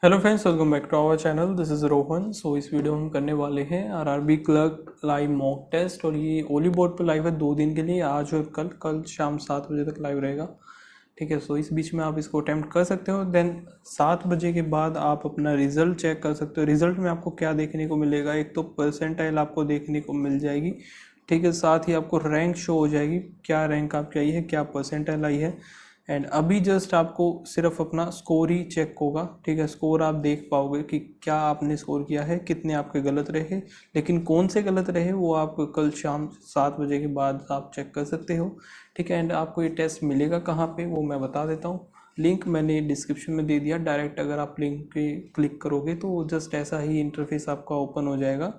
Hello friends, welcome back to our channel. This is Rohan. So इस video में हम करने वाले हैं RRB clerk live mock test, और ये ओली बोर्ड पे लाइव है 2 दिन के लिए, आज और कल शाम 7 बजे तक लाइव रहेगा। ठीक है, सो इस बीच में आप इसको अटैम्प्ट कर सकते हो। देन 7 बजे के बाद आप अपना रिजल्ट चेक कर सकते हो। रिजल्ट में आपको क्या देखने को मिलेगा, एक तो परसेंटाइल आपको देखने को मिल जाएगी। ठीक है, साथ ही आपको रैंक शो हो जाएगी, क्या रैंक आपकी आई है, क्या परसेंटाइल आई है। एंड अभी जस्ट आपको सिर्फ अपना स्कोर ही चेक होगा। ठीक है, स्कोर आप देख पाओगे कि क्या आपने स्कोर किया है, कितने आपके गलत रहे, लेकिन कौन से गलत रहे वो आप कल शाम 7 बजे के बाद आप चेक कर सकते हो। ठीक है, एंड आपको ये टेस्ट मिलेगा कहाँ पे वो मैं बता देता हूँ। लिंक मैंने डिस्क्रिप्शन में दे दिया। डायरेक्ट अगर आप लिंक पे क्लिक करोगे तो जस्ट ऐसा ही इंटरफेस आपका ओपन हो जाएगा।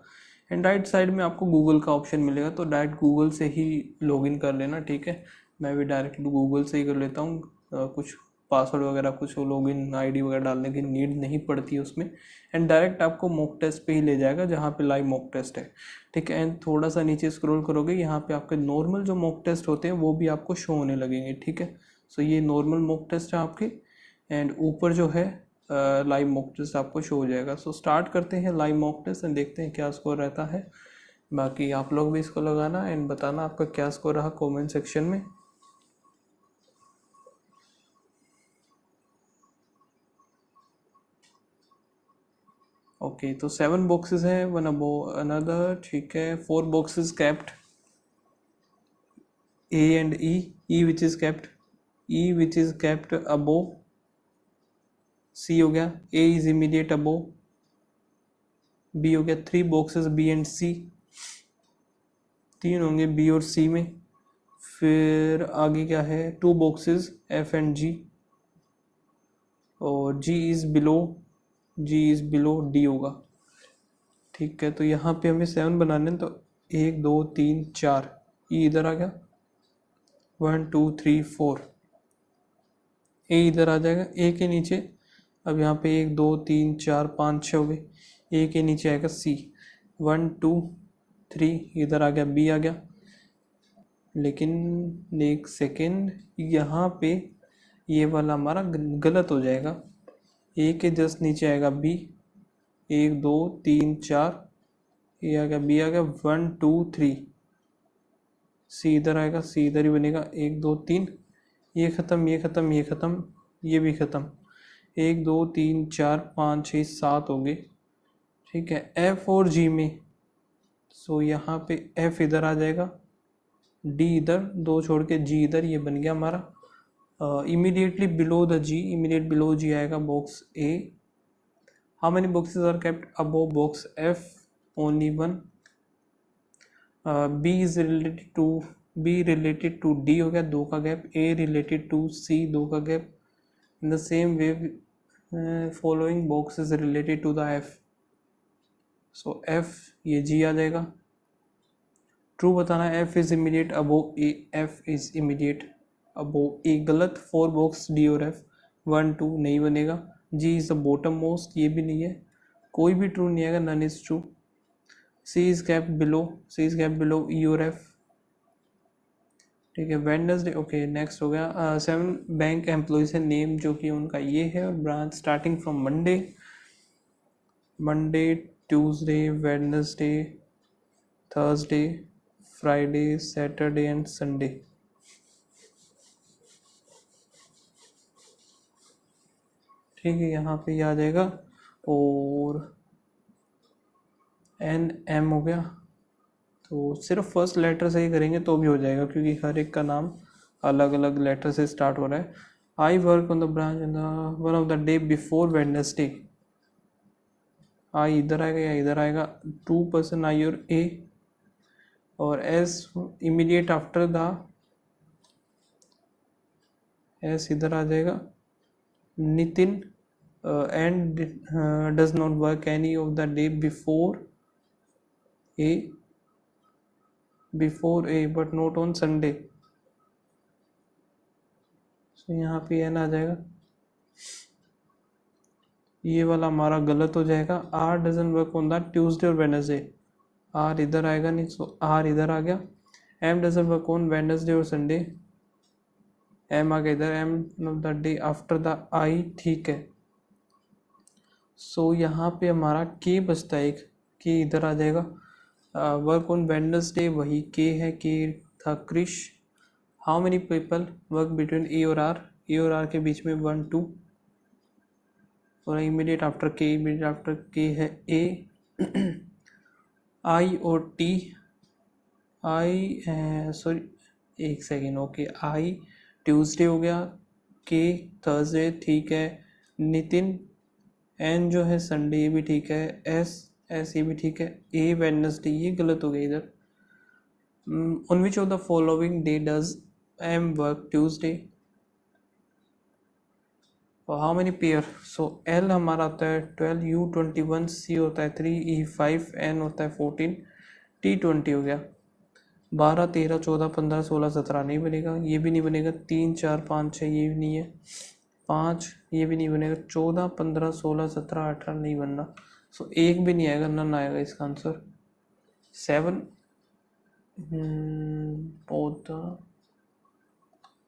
एंड राइट साइड में आपको गूगल का ऑप्शन मिलेगा, तो डायरेक्ट गूगल से ही लॉगिन कर लेना। ठीक है, मैं भी डायरेक्ट गूगल से ही कर लेता हूँ। कुछ पासवर्ड वगैरह, कुछ लॉगिन आईडी वगैरह डालने की नीड नहीं पड़ती है उसमें। एंड डायरेक्ट आपको मॉक टेस्ट पे ही ले जाएगा जहाँ पे लाइव मॉक टेस्ट है। ठीक है, एंड थोड़ा सा नीचे स्क्रॉल करोगे, यहाँ पे आपके नॉर्मल जो मॉक टेस्ट होते हैं वो भी आपको शो होने लगेंगे। ठीक है, सो ये नॉर्मल मॉक टेस्ट है आपके, एंड ऊपर जो है लाइव मॉक टेस्ट आपको शो हो जाएगा। सो स्टार्ट करते हैं लाइव मॉक टेस्ट एंड देखते हैं क्या स्कोर रहता है। बाकी आप लोग भी इसको लगाना एंड बताना आपका क्या स्कोर रहा कमेंट सेक्शन में। ओके, तो 7 बॉक्सेस हैं, वन अबो अनदर। ठीक है, 4 boxes kept, A and E which is kept, E which is kept above C हो गया, A is immediate above B हो गया। 3 बॉक्सेस बी एंड सी, 3 होंगे बी और सी में। फिर आगे क्या है, 2 बॉक्सेस एफ एंड जी, और जी इज बिलो डी होगा। ठीक है, तो यहाँ पे हमें 7 बनाने हैं, तो 1 2 3 4, ई इधर आ गया, 1 2 3 4, ए इधर आ जाएगा ए के नीचे। अब यहाँ पे 1 2 3 4 5 6 हो गए, ए के नीचे आएगा सी, 1 2 3 इधर आ गया, बी आ गया। लेकिन एक सेकेंड, यहाँ पे ये वाला हमारा गलत हो जाएगा। ए के जस्ट नीचे आएगा बी, 1 2 3 4, ए आ गया, बी आ गया, 1 2 3, सी इधर आएगा, सी इधर ही बनेगा, 1 2 3, ये ख़त्म, ये ख़त्म, ये ख़त्म, ये भी ख़त्म। 1 2 3 4 5 6 7 हो गए। ठीक है, एफ और जी में, सो यहाँ पे एफ इधर आ जाएगा, डी इधर, 2 छोड़ के जी इधर, ये बन गया हमारा। Immediately below the G, immediate below G आएगा box A. How many boxes are kept above box F, only 1। B is related to D हो गया, 2 का gap, A related to C, 2 का gap. In the same way following box is related to the F, so F ये G आ जाएगा। True बताना है, F is immediate above A, F is immediate above ए, गलत। 4 बॉक्स डी और F, 1 2 नहीं बनेगा। G is the bottom most, ये भी नहीं है, कोई भी ट्रू नहीं आएगा, none is true. C is kept below E और एफ। ठीक है, वेडनेसडे। ओके, नेक्स्ट हो गया 7 बैंक एम्प्लॉयज है, नेम जो कि उनका ये है, और branch starting from Monday Tuesday Wednesday Thursday Friday Saturday and Sunday. ठीक है, यहाँ पे आ जाएगा, और एन एम हो गया। तो सिर्फ फर्स्ट लेटर से ही करेंगे तो भी हो जाएगा, क्योंकि हर एक का नाम अलग अलग लेटर से स्टार्ट हो रहा है। I work on the branch one of the day before Wednesday, I इधर आएगा या इधर आएगा, 2 पर्सन आई और ए, और S immediate after the, S इधर आ जाएगा, नितिन and does not work any of the day A but not on Sunday, so यहाँ पे एन आ जाएगा। ये वाला हमारा गलत हो जाएगा, R doesn't work on the Tuesday और वेडनेसडे, आर इधर आएगा नहीं, सो आर इधर आ गया। M doesn't work on Wednesday और संडे, एम आ गया इधर, M of the day after the I. ठीक है, सो यहाँ पे हमारा के बचता है, एक के इधर आ जाएगा। वर्क ऑन वेडनेसडे, वही के है, के था Krish. How many people work between A और आर, ए और आर के बीच में 1 2, और इमीडिएट आफ्टर के है ए। आई और टी, आई सॉरी एक सेकेंड, ओके आई ट्यूसडे हो गया, के थर्सडे ठीक है, नितिन एन जो है संडे, ये भी ठीक है, एस ये भी ठीक है, ए वेडनेसडे ये गलत हो गया इधर। On which of the following day does M work Tuesday, और how many pair, so L हमारा होता है 12, यू 21, सी होता है 3, ई 5, एन होता है 14, टी 20 हो गया। 12 13 14 15 16 17 नहीं बनेगा, ये भी नहीं बनेगा, 3 4 5 6 ये भी नहीं है, 5 ये भी नहीं बनेगा, 14 15 16 17 18 नहीं बनना, सो एक भी नहीं आएगा, नन आएगा इसका आंसर। 7 बोथ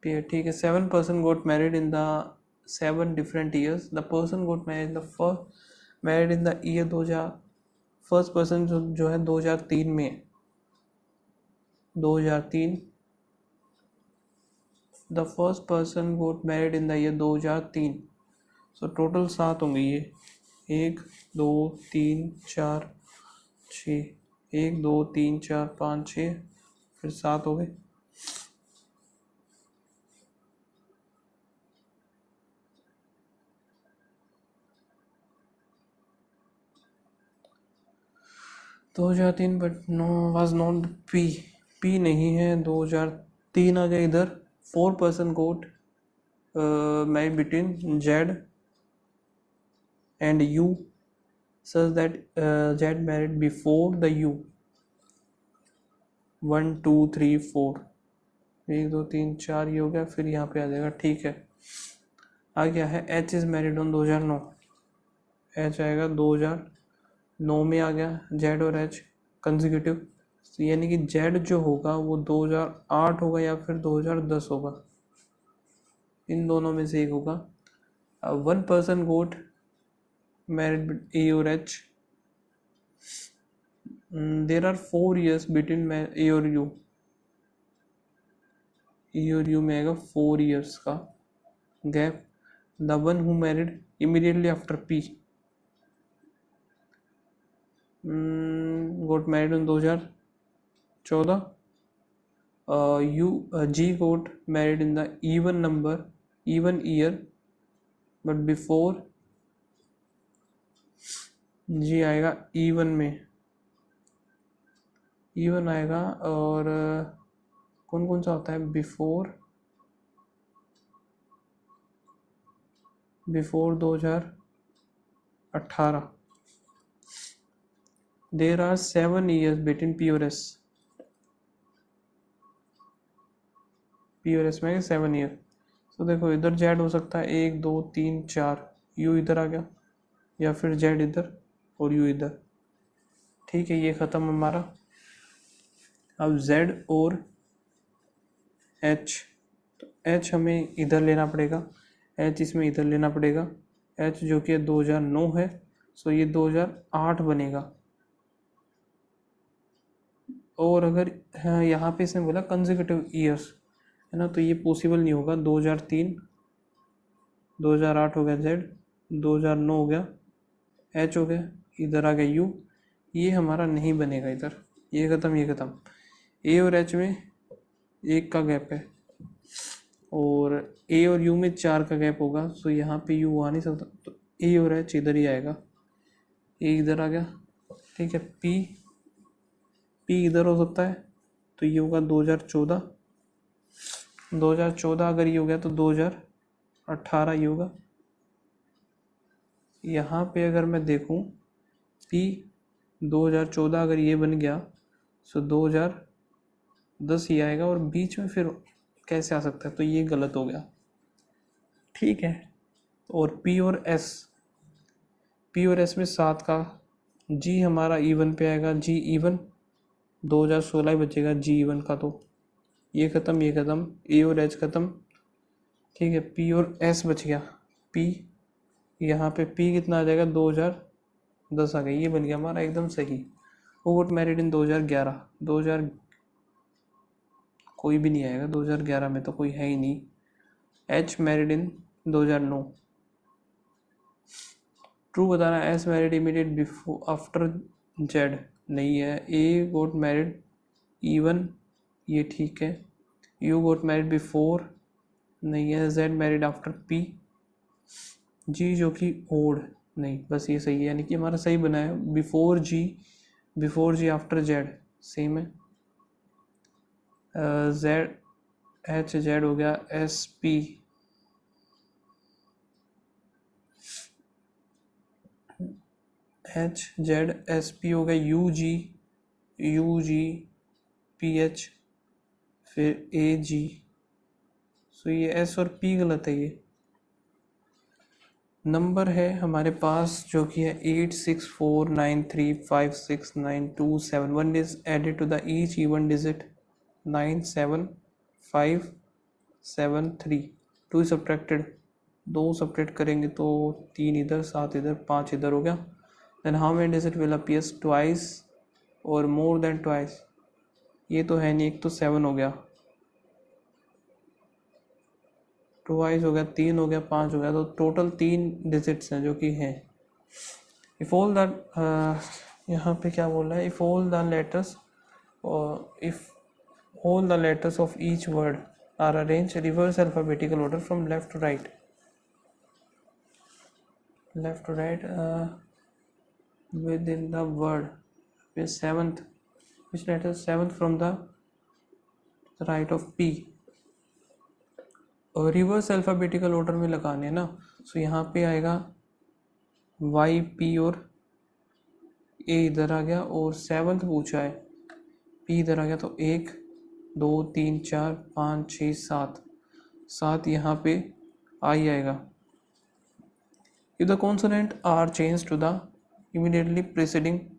पेयर ठीक है। 7 person got married in the 7 different years, the person got married in the first married in the year 2000, first person जो है 2003 में, 2003, the first person goat married in the year 2003। So total 7 होंगे ये, 1 2 3 4 6, 1 2 3 4 5 6, फिर 7 हो गए। दो 2003 but no was not P, P नहीं है, 2003 आ गया इधर। 4 person goat married between Z and U, such that Z married before the U। 1 2 3 4, 1 2 3 4 ये हो गया, फिर यहाँ पे आ जाएगा, ठीक है। आ गया है H is married on 2009, H आएगा 2009 में आ गया, Z और H कंसेक्यूटिव, यानी कि Z जो होगा वो 2008 होगा या फिर 2010 होगा, इन दोनों में से एक होगा। 1 person गोट मैरिड A और H, there are 4 years between A और U, E और U में आएगा 4 years का gap. The one who married immediately after P goat married in 2014, G got married in the even year but before, G आएगा even में, even आएगा, और कौन कौन सा होता है before 2018। There are 7 years between P और S, P और S में 7 year। तो देखो इधर Z हो सकता है 1 2 3 4, U इधर आ गया, या फिर Z इधर और U इधर, ठीक है। ये ख़त्म हमारा। अब Z और H, तो H हमें इधर लेना पड़ेगा, H इसमें इधर लेना पड़ेगा, H जो कि 2009 है, सो ये 2008 बनेगा। और अगर हाँ, यहाँ पे इसने बोला कंसेक्यूटिव ईयर्स है ना, तो ये पॉसिबल नहीं होगा। 2003 2008 हो गया Z, 2009 हो गया H हो गया, इधर आ गया U, ये हमारा नहीं बनेगा इधर, ये ख़त्म ये ख़त्म। A और H में 1 का गैप है, और A और U में 4 का गैप होगा, सो यहाँ पे U आ नहीं सकता, तो A और H इधर ही आएगा, A इधर आ गया, ठीक है। P इधर हो सकता है, तो ये होगा 2014, 2014 अगर ये हो गया तो 2018 ये होगा। यहाँ पे अगर मैं देखूँ P 2014 अगर ये बन गया, सो 2010 ही आएगा, और बीच में फिर कैसे आ सकता है, तो ये गलत हो गया, ठीक है। और P और S में 7 का, G हमारा इवन पे आएगा, G इवन 2016 ही बचेगा G इवन का, तो ये ख़त्म ये ख़त्म, A और H ख़त्म, ठीक है। P और S बच गया, P यहाँ पे पी कितना आ जाएगा, 2010 आ गया, ये बन गया हमारा एकदम सही। वो गोट मैरिड इन 2011, 2000 कोई भी नहीं आएगा, 2011 में तो कोई है ही नहीं। एच मैरिड इन 2009, ट्रू बताना। S married immediate before after Z, नहीं है। ए गोट मैरिड इवन, ये ठीक है। यू गोट मैरिड बिफोर, नहीं है। Z married after P. G जो कि ओड, नहीं, बस ये सही है, यानी कि हमारा सही बना है। बिफोर जी आफ्टर जेड, सेम है। जेड एच जेड हो गया। S P, H Z S P हो गया। यू जी पी एच, फिर ए जी। सो ये एस और पी गलत है। ये नंबर है हमारे पास जो कि है 8649356927। One is added to the each even digit 97573। Two subtracted, दो सब्ट्रैक्ट करेंगे तो 3 इधर, 7 इधर, 5 इधर हो गया। Then how many digit will appears twice और मोर देन ट्वाइस, ये तो है नहीं। एक तो 7 हो गया, ट्वाइस हो गया, 3 हो गया, 5 हो गया, तो टोटल 3 डिजिट्स हैं जो कि हैं। इफ ऑल द, यहाँ पे क्या बोल रहा है, if all the letters, if all the letters of each word are arranged reverse alphabetical order from left to right, within the word with seventh, which letter is seventh from the right of P, और reverse alphabetical order में लगाने हैं ना। सो यहाँ पे आएगा Y P और ए इधर आ गया, और सेवन्थ पूछा है, पी इधर आ गया, तो 1 2 3 4 5 6 7, 7 यहाँ पे आई आएगा। If the consonant are changed to the immediately preceding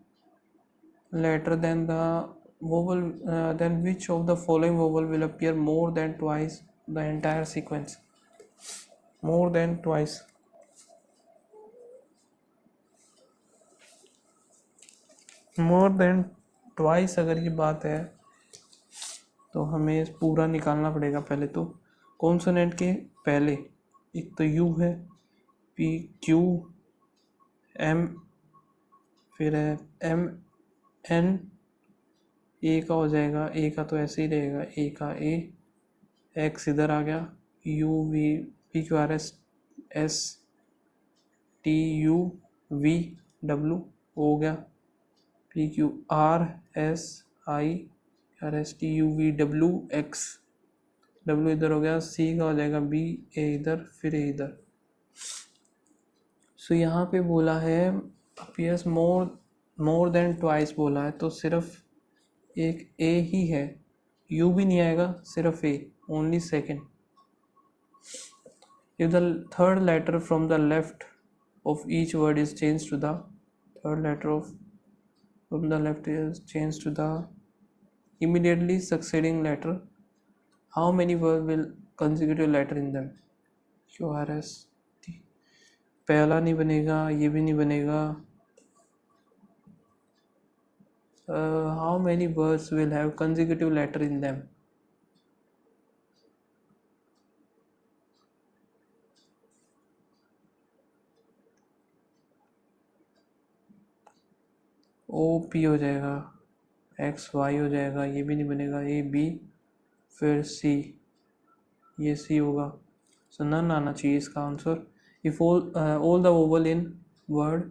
letter, then the vowel, then which of the following vowel will appear more than twice the entire sequence? More than twice. More than twice अगर ये बात है तो हमें पूरा निकालना पड़ेगा। पहले तो कॉन्सोनेंट के पहले एक तो यू है, पी क्यू एम, फिर है एम एन, ए का हो जाएगा, ए का तो ऐसे ही रहेगा, ए का ए, एक्स इधर आ गया, you V P Q R S S T U V W हो गया, P Q R S I R S T U V W x, W इधर हो गया, सी का हो जाएगा बी, ए इधर, फिर ए इधर। सो यहाँ पे बोला है अपीयर्स मोर देन ट्वाइस बोला है, तो सिर्फ एक ए ही है, यू भी नहीं आएगा, सिर्फ A, only second. If the third letter from the left of each word is changed to the third letter from the left is changed to the immediately succeeding letter, how many words will consecutive letter in them? Q R S T, पहला नहीं बनेगा, ये भी नहीं बनेगा। How many words will have consecutive letter in them? O P हो जाएगा, x Y हो जाएगा, ये भी नहीं बनेगा, ए बी, फिर सी, ये सी होगा। सो नन आना चाहिए इसका answer. If all the vowel in word,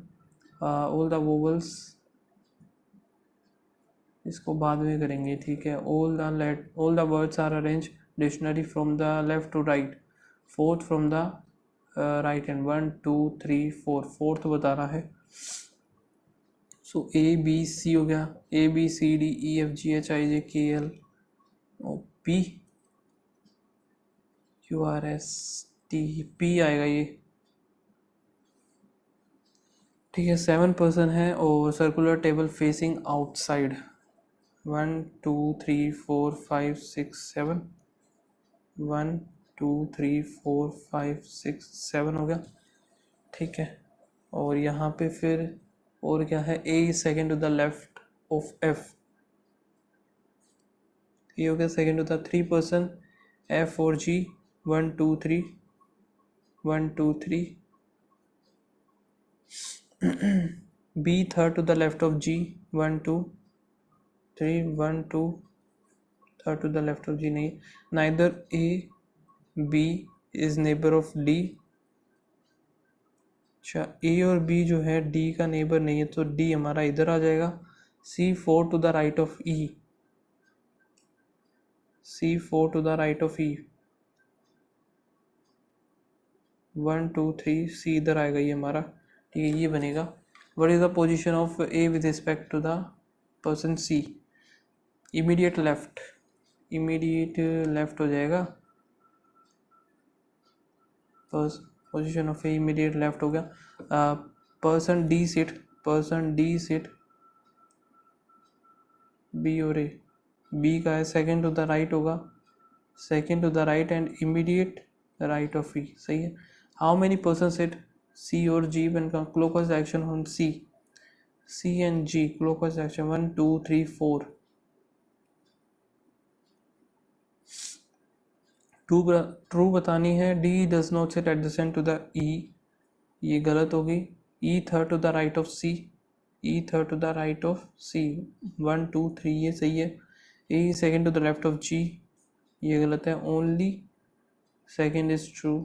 all the vowels, इसको बाद में करेंगे, ठीक है। All the words are arrange dictionary from the left to right, fourth from the right hand, 1 2 3 4, fourth बता रहा है। सो ए बी सी हो गया, A B C D E F G H I J K L O P Q R S T, P आएगा ये, ठीक है। 7% है, और सर्कुलर टेबल फेसिंग आउटसाइड, 1 2 3 4 5 6 7, 1 2 3 4 5 6 7 हो गया। ठीक है। और यहाँ पे फिर और क्या है, A is second to the left of F, ये हो गया second to the 3 person, F और G 1 2 3 1 2 3, B third to the left of G 1 2 3 1 2, third to the left of G नहीं, neither A B is neighbour of D. अच्छा, A और B जो है D का नेबर नहीं है, तो डी हमारा इधर आ जाएगा। C four to the right of E, C four to the right of E 1 2 3, C इधर आएगा ये हमारा, ठीक है, ये बनेगा। What is the position of A with respect to the person C, immediate left, immediate left हो जाएगा। Position of A immediate left हो गया। Person D sit, person D sit B और ए, बी का है सेकेंड टू द राइट होगा, second to the right and immediate right of E, सही है। How many person sit C और G when clockwise action on C and G clockwise action 1 2 3 4, true बतानी है। D does not sit adjacent to the E, ये गलत होगी। E third to the right of C, E third to the right of C 1 2 3, ये सही है। A second to the left of G, ये गलत है, only second is true.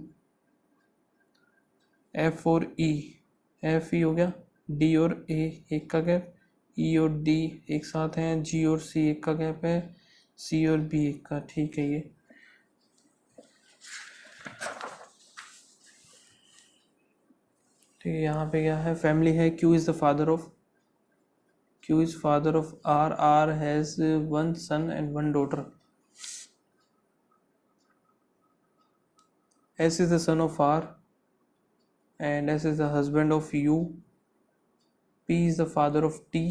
F और ई, एफ ई हो गया, डी और ए एक का गैप, ई और डी एक साथ हैं, जी और सी एक का गैप है, सी और बी एक का, ठीक है। ये ठीक है। यहाँ पे क्या है, फैमिली है, Q is the father of, Q is father of R, R has 1 son and 1 daughter, S is the son of R and S is the husband of U, P is the father of T,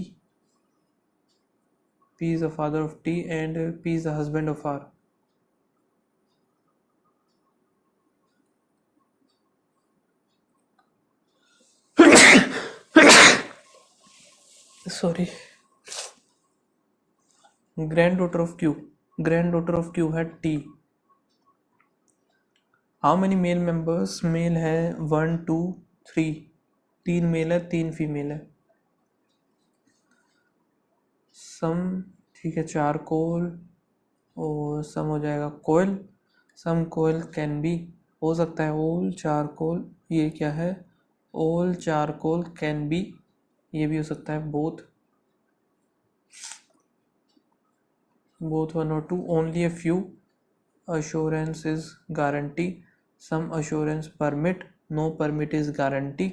P is the father of T and P is the husband of R. Sorry. Granddaughter of Q, granddaughter of Q है T. How many male members, male है 1 2 3, 3 mail है 3 female है। सम, ठीक है, charcoal और सम हो जाएगा कोयल, सम कोयल can be, हो सकता है ओल चारकोल, ये क्या है, ओल चारकोल कैन बी, ये भी हो सकता है बोथ, बोथ 1 और 2, only a few assurance is guarantee, some assurance permit, no permit is guarantee,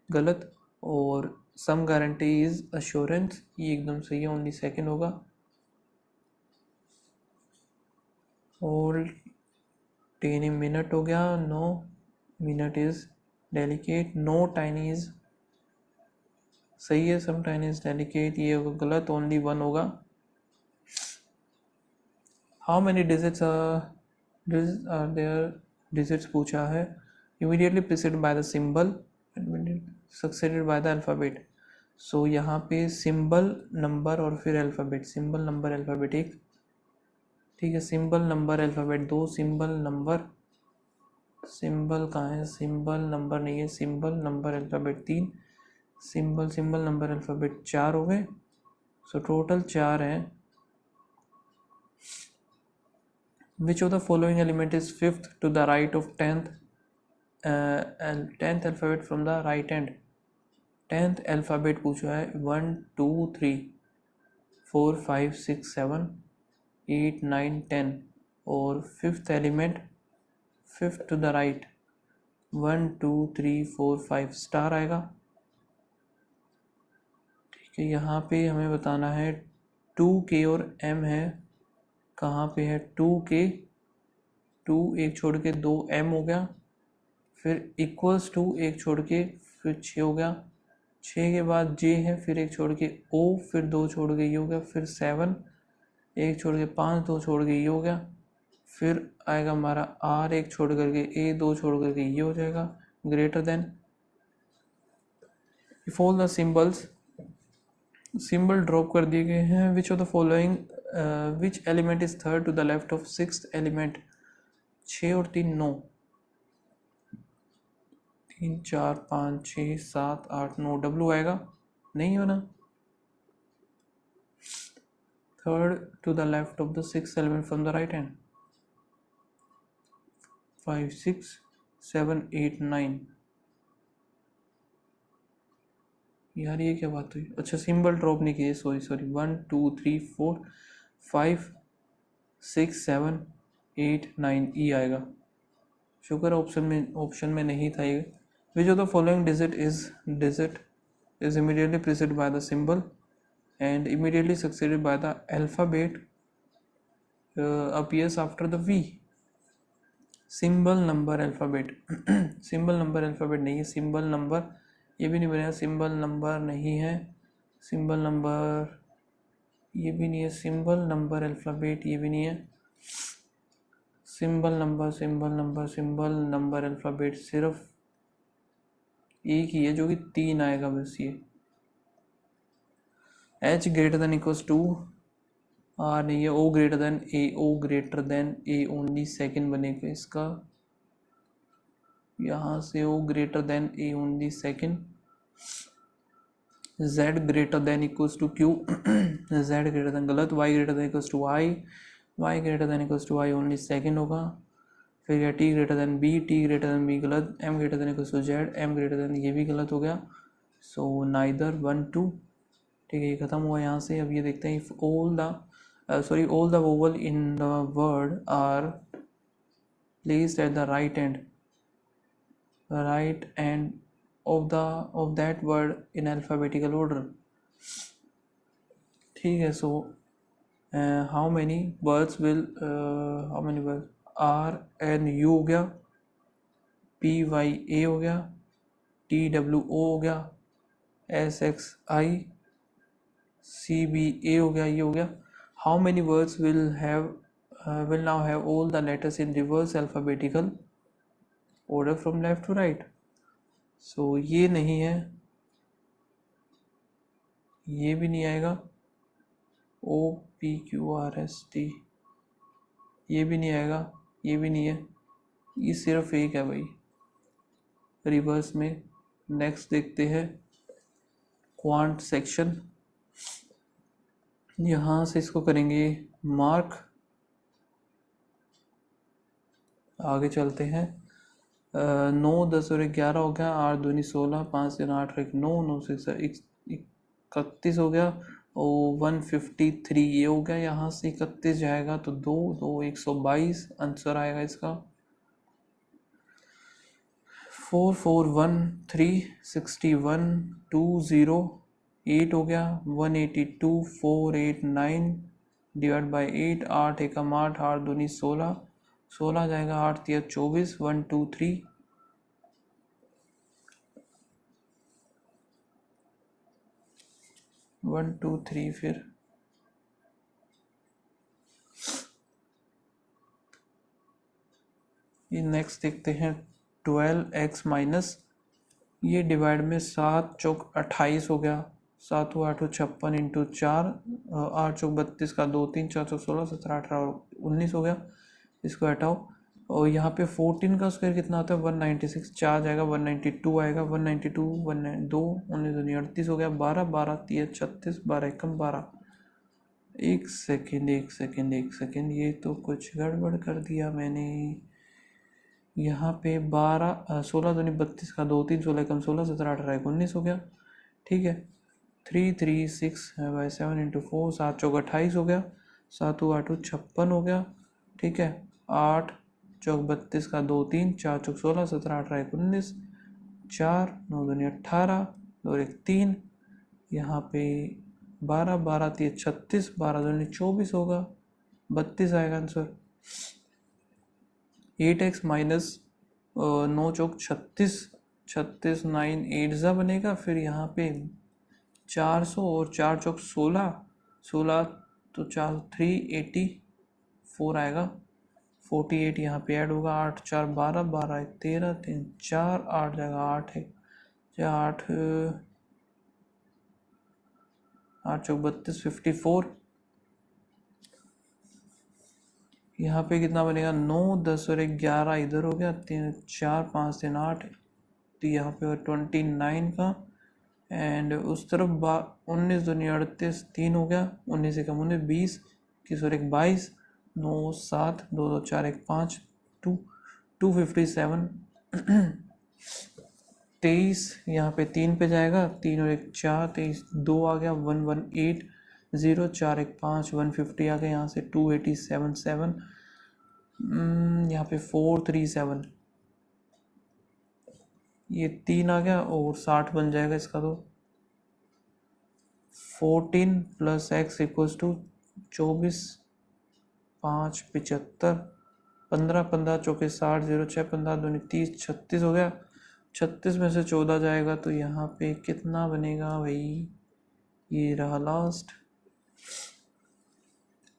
गलत, और some guarantee is assurance, ये एकदम सही है, ओनली सेकेंड होगा। ओल्ड टेनी मिनट हो गया, no minute is delicate, no tiny is सही है, सम टाइनी इज डेलिकेट, ये होगा गलत, ओनली 1 होगा। How many digits are there, digits पूछा है। Immediately preceded by the symbol, succeeded by the alphabet, so यहाँ पे सिंबल नंबर और फिर अल्फ़ाबेट, सिंबल नंबर अल्फ़ाबेट एक, ठीक है, symbol number alphabet 2, symbol number, symbol कहाँ है, सिंबल नंबर नहीं है, symbol number alphabet 3, symbol symbol number alphabet 4 हो गए, सो टोटल 4 हैं। Which of the following element is fifth to the right of 10th, and 10th alphabet from the right hand, 10th alphabet पूछा है, 1 2 3 4 5 6 7 8 9 10, और fifth element fifth to the right 1 2 3 4 5 star आएगा, ठीक है। यहाँ पे हमें बताना है 2K और M है, कहाँ पे है 2K, 2 एक छोड़ के 2 M हो गया, फिर इक्वल्स टू एक छोड़ के फिर 6 हो गया, 6 के बाद J है, फिर एक छोड़ के O, फिर 2 छोड़ के ये हो गया, फिर 7 एक छोड़ के 5 2 छोड़ के ये हो गया, फिर आएगा हमारा R एक छोड़ करके A, 2 छोड़ करके ये हो जाएगा, greater than if all the symbol drop कर दिए गए हैं, which of the following which element is third to the left of sixth element, 6 और 3 9, 3 4 5 6 7 8 9, डब्लू आएगा नहीं होना। Third to the left of the six element from the right hand, 5 6 7 8 9। यार ये क्या बात हुई, अच्छा सिंबल ड्रॉप नहीं किए, सॉरी 1 2 3 4 5 6 7 8 9, ई आएगा। शुक्र ऑप्शन में नहीं था ये। विच of the following digit is immediately preceded by the symbol and immediately succeeded by the alphabet appears after the V? Symbol number alphabet symbol number alphabet नहीं है, सिंबल नंबर ये भी नहीं बनेगा, सिंबल नंबर नहीं है, सिंबल नंबर ये भी नहीं है, सिंबल नंबर अल्फ़ाबेट ये भी नहीं है, सिंबल नंबर अल्फ़ाबेट सिर्फ एक ही है जो कि 3 आएगा बस। ये H greater than equals to R नहीं है, O greater than A only second बनेगा इसका, यहाँ से O greater than A only second. Z greater than equals to Q Z greater than गलत, Y greater than equals to Y greater than equals to Y only second होगा। फिर क्या T greater than B गलत, M greater than equals to Z, M greater than ये भी गलत हो गया। सो नाइदर 1 2, ठीक है ये खत्म हुआ यहाँ से। अब ये देखते हैं, if all the vowel in the word are placed at the right end of that word in alphabetical order, ठीक है। सो how many words R N U हो गया, P Y A हो गया, T W O हो गया, S X I C B A हो गया, ये हो गया। How many words will now have all the letters in reverse alphabetical order from left to right? So ये नहीं है, ये भी नहीं आएगा, O P Q R S T ये भी नहीं आएगा, ये भी नहीं है, ये सिर्फ एक है भाई रिवर्स में। नेक्स्ट देखते हैं क्वांट सेक्शन, यहाँ से इसको करेंगे मार्क। आगे चलते हैं, 9 10 और 11 हो गया, 8 दूनी 16, 5 3 8 1 9 9 6 31 हो गया, और 153 ये हो गया। यहाँ से 31 जाएगा तो 2 2 122 आंसर आएगा इसका। 4 4 1 3 61 2 0 8 हो गया, 182 4 8 9 डिवाइड बाई 8, 8 एकम 8 8 दूनी 16 16 जाएगा, 8 3 24 1 2 3 1 2 3। फिर ये नेक्स्ट देखते हैं 12x माइनस, ये डिवाइड में 7 चौक 28 हो गया, 7 8 56 इंटू 4, 8 चौक 32 का 2 3 4 चौक 16 17 18 19 हो गया, इसको हटाओ। और यहाँ पे 14 का स्क्वायर कितना होता है 196, 4 जाएगा 192 आएगा, 192 192 19 38 हो गया, 12 12 3 36 12 एकम 12। एक सेकेंड ये तो कुछ गड़बड़ कर दिया मैंने। यहाँ पे 12 16 दूनी 32 का 2 3 16 एकम 16 17 18 19 हो गया, ठीक है। 3 3 6 बाई 7 इंटू 4, 7 चौक 28 हो गया, 7 8 56 हो गया, ठीक है। 8 चौक 32 का 2 3 4 चौक 16 17 18 19, 4 9 दूनी 18 और 1 3, यहाँ पे 12 12 3 36 12 दूनी 24 होगा, 32 आएगा आंसर। 8x माइनस 9 चौक 36 36 9 8 ज़ा बनेगा, फिर यहाँ पे 400 और 4 चौक 16 16 तो 4 384 आएगा, 48 यहाँ पे ऐड होगा, 8 4 12 12 1 13 3 4 8 जाएगा, 8 है 8 8 चौक 32, 54। यहाँ पे कितना बनेगा, 9 10 और 11 इधर हो गया, 3 4 5 3 8, तो यहाँ पे 29 का। एंड उस तरफ 19 दूनी 38, 3 हो गया, 19 से कम 19, 20 21 और 1 22, 9 7 2 2 4 1 5 2 257। 23 यहाँ पे 3 पे जाएगा, 3 और 1 4, 23 2 आ गया, 118 0 4 1 5, 150 आ गया, यहाँ से 287 7, यहाँ पे 437, ये 3 आ गया और 60 बन जाएगा इसका। तो 14 प्लस एक्स इक्वल्स टू 24 5 75, 15 15 चौके 60, 0 6 15 दूनी 30, 36 हो गया। 36 में से 14 जाएगा तो यहाँ पे कितना बनेगा भाई, ये रहा लास्ट।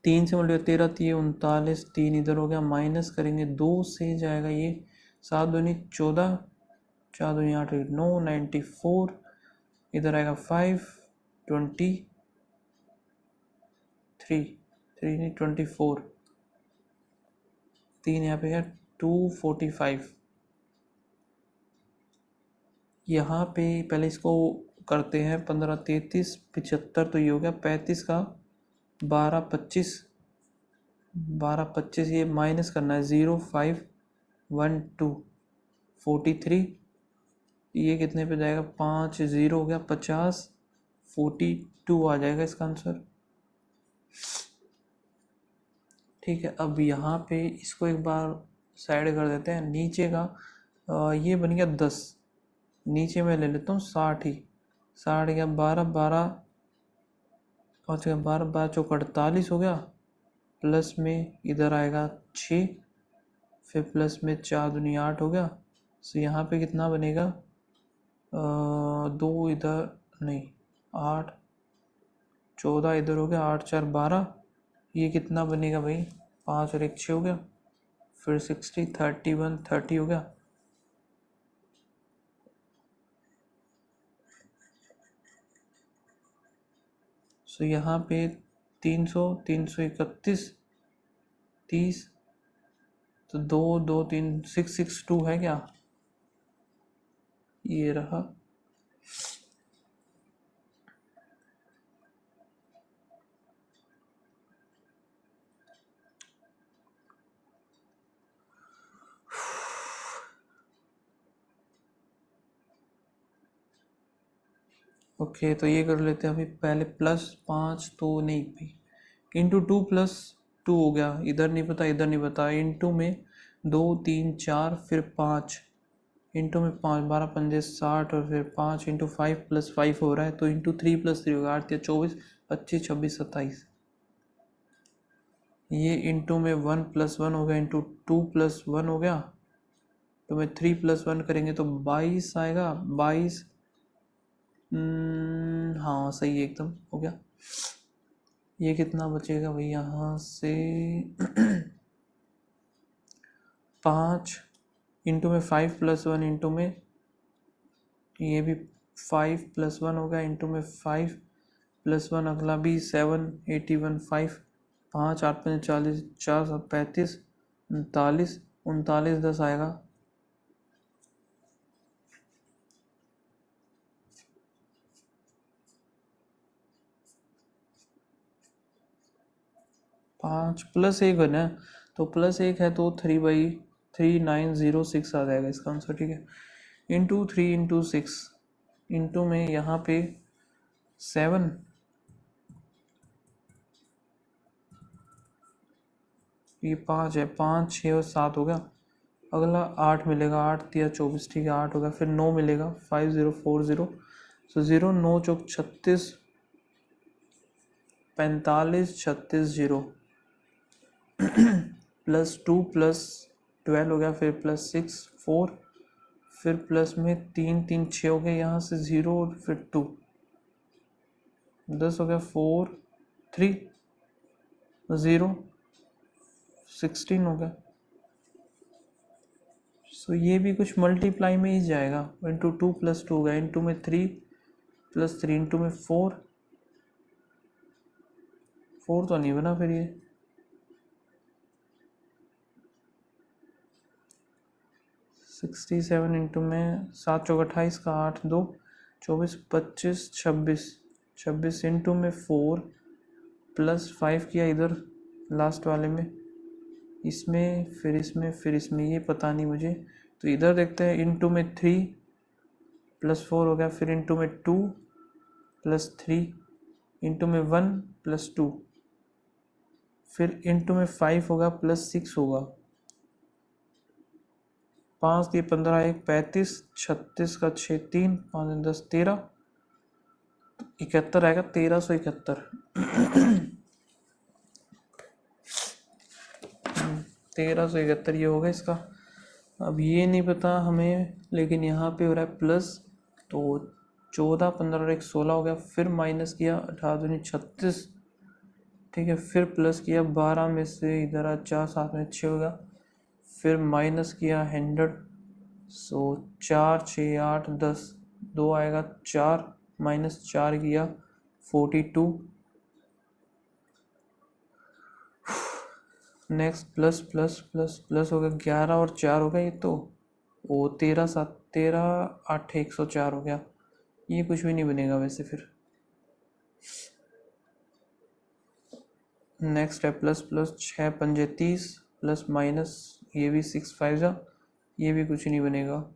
3 से मल्टीप्लाई 13 3 39, 3 इधर हो गया, माइनस करेंगे 2 से जाएगा ये, 7 दूनी 14, 4 दूनी 8 9 94, इधर आएगा 5 23 3 नहीं 24, 3 यहाँ पे है 245। यहाँ पे पहले इसको करते हैं 15 33 75, तो ये हो गया 35 का 12 25, 12 25 ये माइनस करना है 0 5 1 2 43, ये कितने पे जाएगा, 5 0 हो गया 50, 42 आ जाएगा इसका आंसर। ठीक है, अब यहाँ पे इसको एक बार साइड कर देते हैं। नीचे का ये बन गया 10, नीचे मैं ले लेता हूँ 60 ही, 60 गया 12 12 5 गया 12 12 चौक 48 हो गया, प्लस में इधर आएगा 6, फिर प्लस में 4 दूनी 8 हो गया। सो यहाँ पे कितना बनेगा, 2 इधर नहीं 8 14 इधर हो गया, 8 4 12, ये कितना बनेगा भाई, 5 और 1 6 हो गया, फिर 60 31 30 हो गया। सो यहाँ पे 300 331 30, तो 2 2 3 662 है क्या, ये रहा। ओके तो ये कर लेते हैं अभी, पहले +5 तो नहीं भाई, इंटू 2 + 2 हो गया, इधर नहीं पता इधर नहीं पता, इंटू में 2 3 4 फिर 5, इंटू में 5 12 पंजे 60 और फिर 5 इंटू 5 + 5 हो रहा है, तो इंटू 3 + 3 होगा, 8 24 25 26 27, ये इंटू में 1 + 1 हो गया, इंटू 2 + 1 हो गया, तो में 3 + 1 करेंगे तो 22 आएगा, 22 हाँ सही है एकदम हो गया। ये कितना बचेगा भाई यहाँ से 5 इंटू में 5 + 1 इंटू में, ये भी 5 + 1 होगा, इंटू में 5 + 1 अगला भी 7 81 5, 5 8 5 40 4 7 35 39 39 10 आएगा। 5 + 1 है ना, तो +1 है तो 3/3906 आ जाएगा इसका आंसर। ठीक है, इंटू 3 इंटू 6 इंटू में यहाँ पे 7, ये 5 है, 5 6 और 7 हो गया, अगला 8 मिलेगा, 8 3 24, ठीक है 8 होगा, फिर 9 मिलेगा 5040, तो 0 9 चौक 36 45 36 0 +2 + 12 हो गया, फिर +6 4, फिर प्लस में 3 3 6 हो गए, यहाँ से 0 और फिर 2 10 हो गया, 4 3 0 16 हो गया। सो ये भी कुछ मल्टीप्लाई में ही जाएगा, इंटू 2 + 2 हो गया, इंटू में 3 + 3 इंटू में 4 4 तो नहीं बना फिर ये। 67 इंटू में 7 चौक 28 का 8 2 24 25 26 26 इंटू में 4 प्लस 5 किया इधर लास्ट वाले में, इसमें फिर इसमें फिर इसमें, ये पता नहीं मुझे। तो इधर देखते हैं, इंटू में 3 प्लस 4 हो गया, फिर इंटू में 2 प्लस 3 इंटू में 1 प्लस 2, फिर इंटू में 5 होगा प्लस 6 होगा, 5 दिए 15 1 35 36 का 6 3 5 10 13 71 आएगा, 1371। 1371 ये होगा इसका। अब ये नहीं पता हमें, लेकिन यहाँ पे हो रहा है प्लस, तो 14 15 और 1 16 हो गया, फिर माइनस किया 18 दूनी 36, ठीक है, फिर प्लस किया 12 में से इधर आ 4 7 में 6 हो गया, फिर माइनस किया 100, सो 4 6 8 10 2 आएगा 4 माइनस 4 किया 42, next plus plus plus plus हो गया 11 और 4 हो गया, ये तो वो 13 7 13 8 104 हो गया। ये कुछ भी नहीं बनेगा वैसे फिर। नेक्स्ट है प्लस प्लस 6 पंजे 30 प्लस माइनस, ये भी 6 5 जा, ये भी कुछ नहीं बनेगा।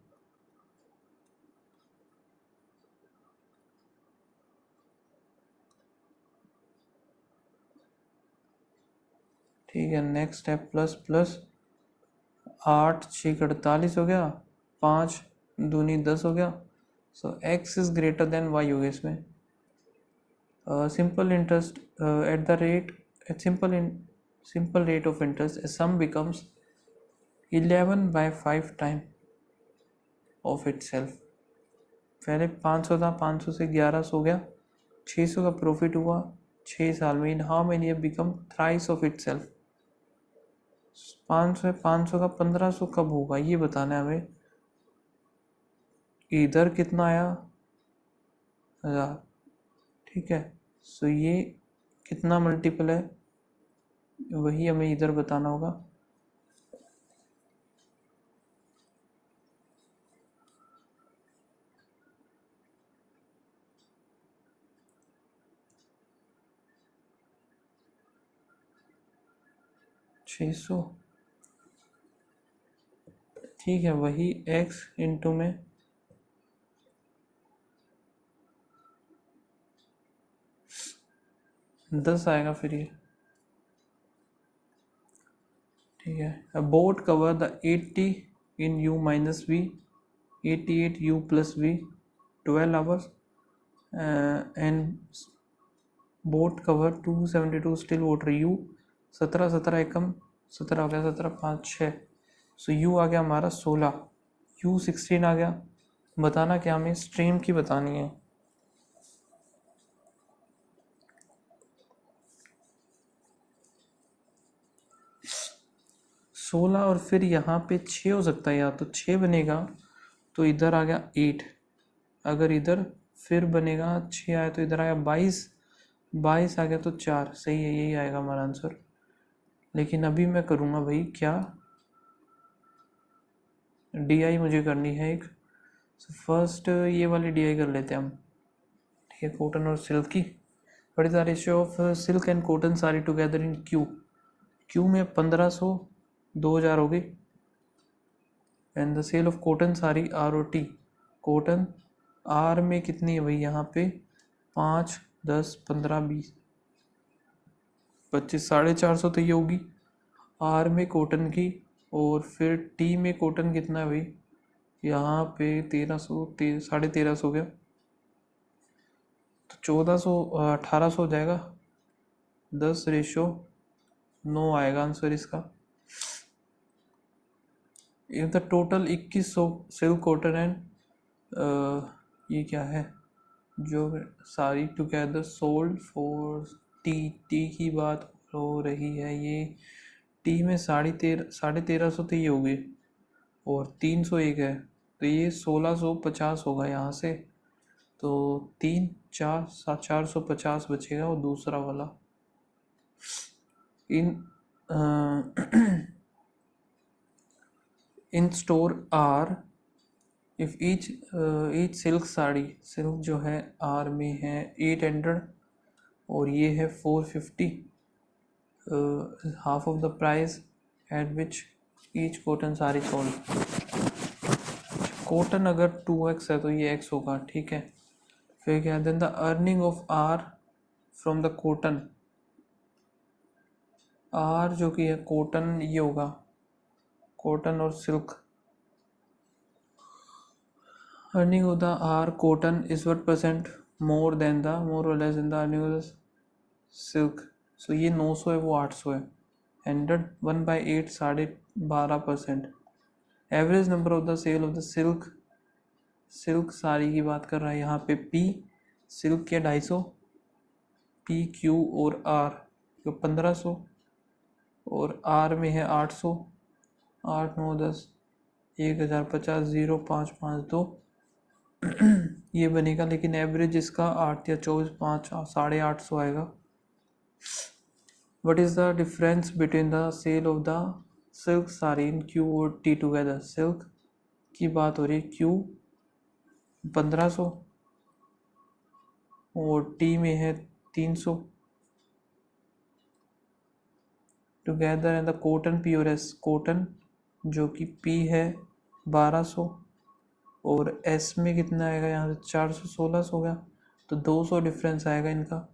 ठीक है, नेक्स्ट है प्लस प्लस 8 6 48 हो गया, 5 दूनी 10 हो गया, सो x is greater than y हो गया इसमें। Simple interest at the rate simple rate of interest, a sum becomes 11/5 time of itself। पहले 500 था, 500 से 1100 हो गया, 600 का प्रॉफिट हुआ 6 साल में। In how many become thrice of itself। 500 है, 500 का 1500 कब होगा ये बताना है हमें। इधर कितना आया 1000, ठीक है, सो ये कितना मल्टीपल है वही हमें इधर बताना होगा। छः सौ, ठीक है, वही x इंटू में 10 आएगा फिर ये, ठीक है। A boat cover the 80 in u minus v, 88 u plus v 12 hours, and boat cover 272 still water u 17 17 एकम 17 हो गया, 17 5 6, सो u आ गया हमारा 16, u 16 आ गया। बताना क्या हमें, स्ट्रीम की बतानी है। सोलह और फिर यहाँ पे 6 हो सकता है, या तो 6 बनेगा तो इधर आ गया 8, अगर इधर फिर बनेगा 6 आया तो इधर आया 22, 22 आ गया तो 4, सही है, यही आएगा हमारा आंसर। लेकिन अभी मैं करूँगा भाई क्या, DI मुझे करनी है एक। फर्स्ट ये वाली DI कर लेते हैं हम, ठीक है, कॉटन और सिल्क की। What is the ratio of silk and cotton sari together in Q में 1500 2000 हो गई, and the sale of cotton sari ROT, cotton R में कितनी है भाई, यहाँ पे 5 10 15 20 25 450 तो ये होगी R में कॉटन की। और फिर T में कॉटन कितना है भाई, यहाँ पे 1300 1350 हो गया, तो 1400 1800 हो जाएगा, 10:9 आएगा आंसर इसका। If the total 2100 silk cotton and ये क्या है जो सारी टुगेदर सोल्ड फॉर टी की बात हो रही है, ये टी में 1350 तो ये हो गई, और 301 है, तो ये 1650 होगा यहाँ से, तो 3 4 450 बचेगा, और दूसरा वाला in in store are if each silk sari, silk जो है आर में है 800 और ये है 450, half of the price at which each cotton sari sold. Cotton अगर 2x है तो ये x होगा, ठीक है। फिर क्या, then the earning of R from the cotton, R जो कि है कॉटन, ये होगा कॉटन और silk. Earning of the R cotton is what percent more than the more और less than the earning of the silk. So ये 900 है, वो 800 है। 100 1/8 12.5%। Average number of the sale of the silk, silk sari की बात कर रहा है यहाँ पे। पी सिल्क के 250, पी क्यू और आर जो 1500 और आर में है 800, 8 9 10 1050 0552 ये बनेगा। लेकिन एवरेज इसका 8 या 24 5 850 आएगा। What is the difference between the sale of the silk sari in Q और टी टुगेदर। सिल्क की बात हो रही है, क्यू 1500 और टी में है 300 together. And the cotton P और एस, कॉटन जो कि पी है 1200 और एस में कितना आएगा यहाँ से 400 1600 हो गया, तो 200 डिफरेंस आएगा इनका।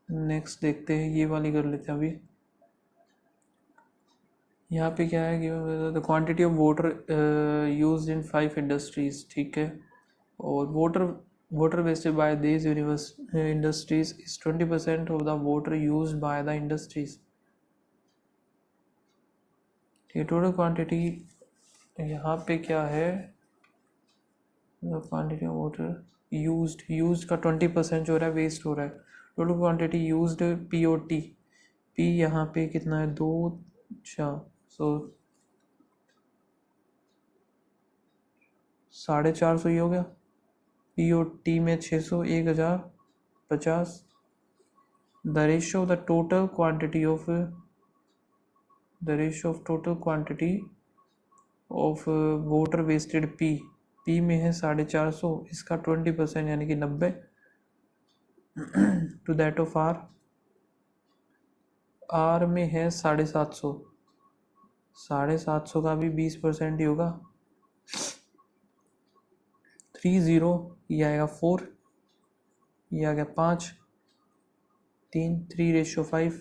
नेक्स्ट देखते हैं, ये वाली कर लेते हैं अभी। यहाँ पे क्या है कि the quantity of water used in 5 industries, ठीक है। और water wasted by these industries is 20% of the water used by the industries. ये टोटल क्वांटिटी यहाँ पे क्या है, क्वांटिटी ऑफ वाटर यूज्ड का 20% जो हो रहा है वेस्ट हो रहा है। टोटल क्वांटिटी यूज्ड पी और टी, पी यहाँ पे कितना है 2 4 सो 450 ही हो गया। पी और टी में 600 1050। The ratio of the total quantity of water wasted P में है 450, इसका 20% यानी कि 90 टू दैट ऑफ आर में है 750, 750 का भी 20% ही होगा। 30 ये आएगा 4, ये आ गया 5 3 3:5।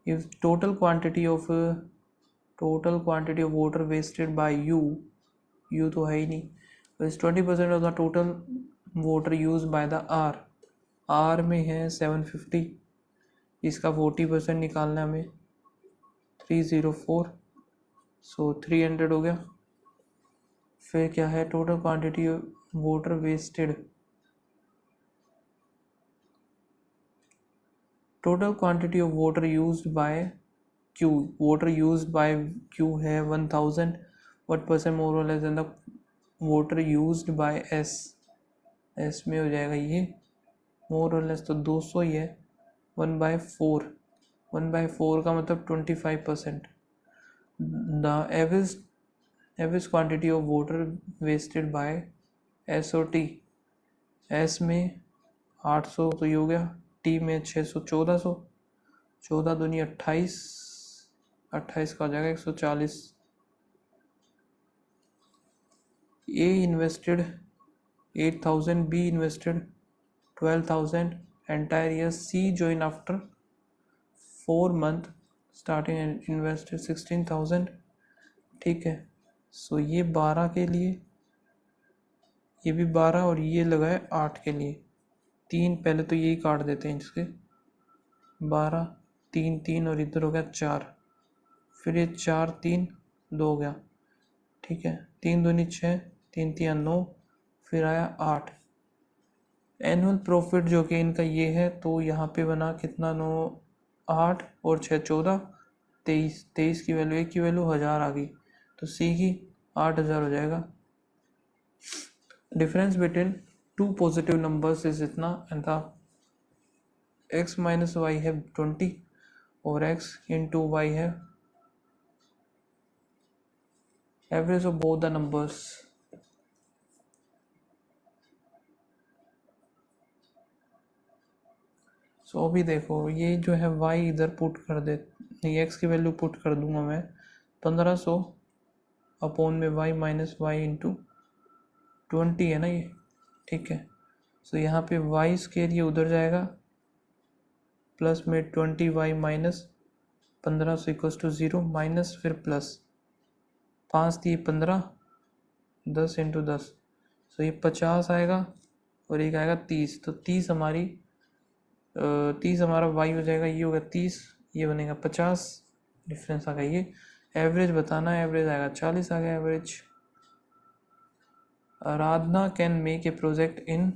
If total quantity of water wasted by U तो है ही नहीं, तो इस 20% of the total water use by the R में है 750, इसका 40% निकालना है हमें। 304 सो 300 हो गया। फिर क्या है, total quantity water wasted, total quantity of water used by Q, water used by Q है 1000, what percent मोर और less than the water used by S में हो जाएगा ये मोर और लेस तो 200 ही है। 1/4 का मतलब 25%। The average quantity of water wasted by S और टी, एस में 800 तो ये हो गया, टी में 600 1400, 14 दूनी 28, 28 का हो जाएगा 140। A invested 8000, B invested 12,000 entire year, C join after 4 month starting and invested 16,000, ठीक है। सो ये 12 के लिए, ये भी 12 और ये लगा है 8 के लिए। 3 पहले तो यही काट देते हैं इसके, 12 3 3 और इधर हो गया 4, फिर ये 4 3 2 हो गया, ठीक है। 3 दूनी 6 3 3 9, फिर आया 8। एनुअल प्रॉफिट जो कि इनका ये है, तो यहाँ पे बना कितना 9 8 और 6 14 23, 23 की वैल्यू, एक की वैल्यू 1000 आ गई, तो सी की 8000 हो जाएगा। Difference between two positive numbers is इतना and the x minus Y है 20 और x इंटू वाई है average of both the numbers. So अभी देखो ये जो है y इधर पुट कर दे, नहीं x की वैल्यू पुट कर दूंगा मैं 1500 अपॉन में y माइनस वाई इंटू 20 है ना ये, ठीक है। सो यहाँ पे y स्केयर ये उधर जाएगा प्लस में 20y minus 1500 equals to 0 minus फिर प्लस 5 दिए 15 10 इंटू 10, सो ये 50 आएगा और एक आएगा 30, तो 30 हमारी 30 हमारा y हो जाएगा, ये होगा 30, ये बनेगा 50, डिफरेंस आ गया ये। एवरेज बताना है, एवरेज आएगा 40 आ गया average. Aradhana can make a project in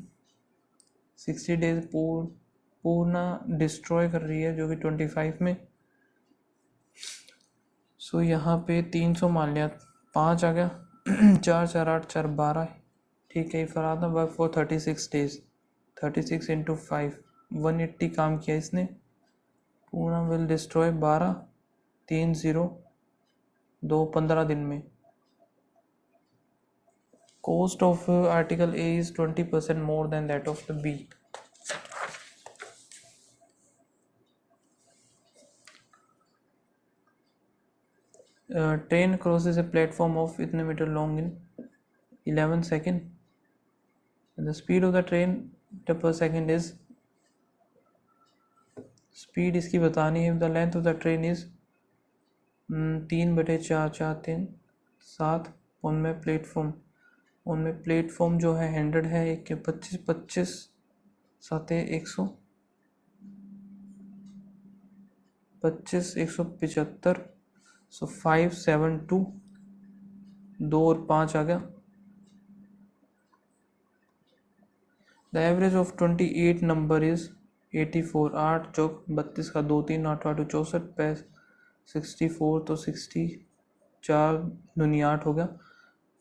60 days, Purna destroy कर रही है जो कि 25 में। सो यहाँ पे 300 मान लिया, 5 आ गया 4 4 8 4 12, ठीक है। फरादना वर्क फॉर 36 डेज, 36 इंटू 5 180 काम किया इसने। पूर्णा विल डिस्ट्रॉय 12 3 0 2 15 दिन में। Cost of article A is 20% more than that of the B. Train crosses a platform of इतने metre long in 11 second. And the speed of the train per second is, speed इसकी बतानी है। The length of the train is 3/4 7 उनमें platform जो है 100 है, एक के 25 साते 175, सो 5 7 2 2 और 5 आ गया। The average of 28 number is 84, 8 चौक 32 का 2 3 8 8 64 64, तो 60 4 दूनी 8 हो गया,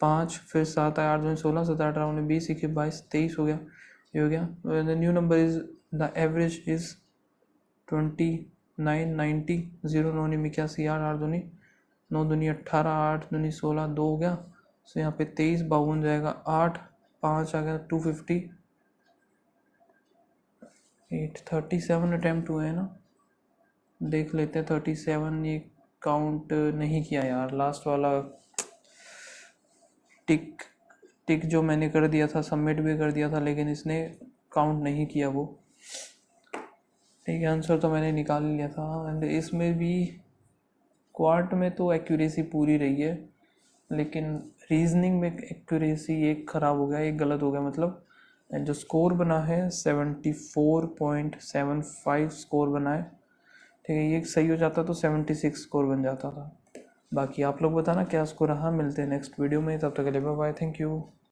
5 फिर 7 8 दूनी 16 7 8 राउंड 20 21 22 23 हो गया, ये हो गया। The new number is, the average is 29 90 0 9 81 8 8 दूनी 9 दूनी 18 8 दूनी 16 2 हो गया। सो यहाँ पे 23 52 जाएगा, 8 5 आ गया 250 8 37 अटैम्प्ट हुए हैं ना, देख लेते हैं 37, ये काउंट नहीं किया यार लास्ट वाला टिक जो मैंने कर दिया था, सबमिट भी कर दिया था, लेकिन इसने काउंट नहीं किया वो, ठीक है। आंसर तो मैंने निकाल लिया था। एंड इसमें भी क्वार्ट में तो एक्यूरेसी पूरी रही है, लेकिन रीजनिंग में एक्यूरेसी एक ख़राब हो गया, एक गलत हो गया, मतलब जो स्कोर बना है 74.75 स्कोर बना है, ठीक है। ये सही हो जाता तो 76 स्कोर बन जाता था। बाकी आप लोग बताना क्या स्कोर रहा, मिलते हैं नेक्स्ट वीडियो में, तब तक के लिए बाय बाय, थैंक यू।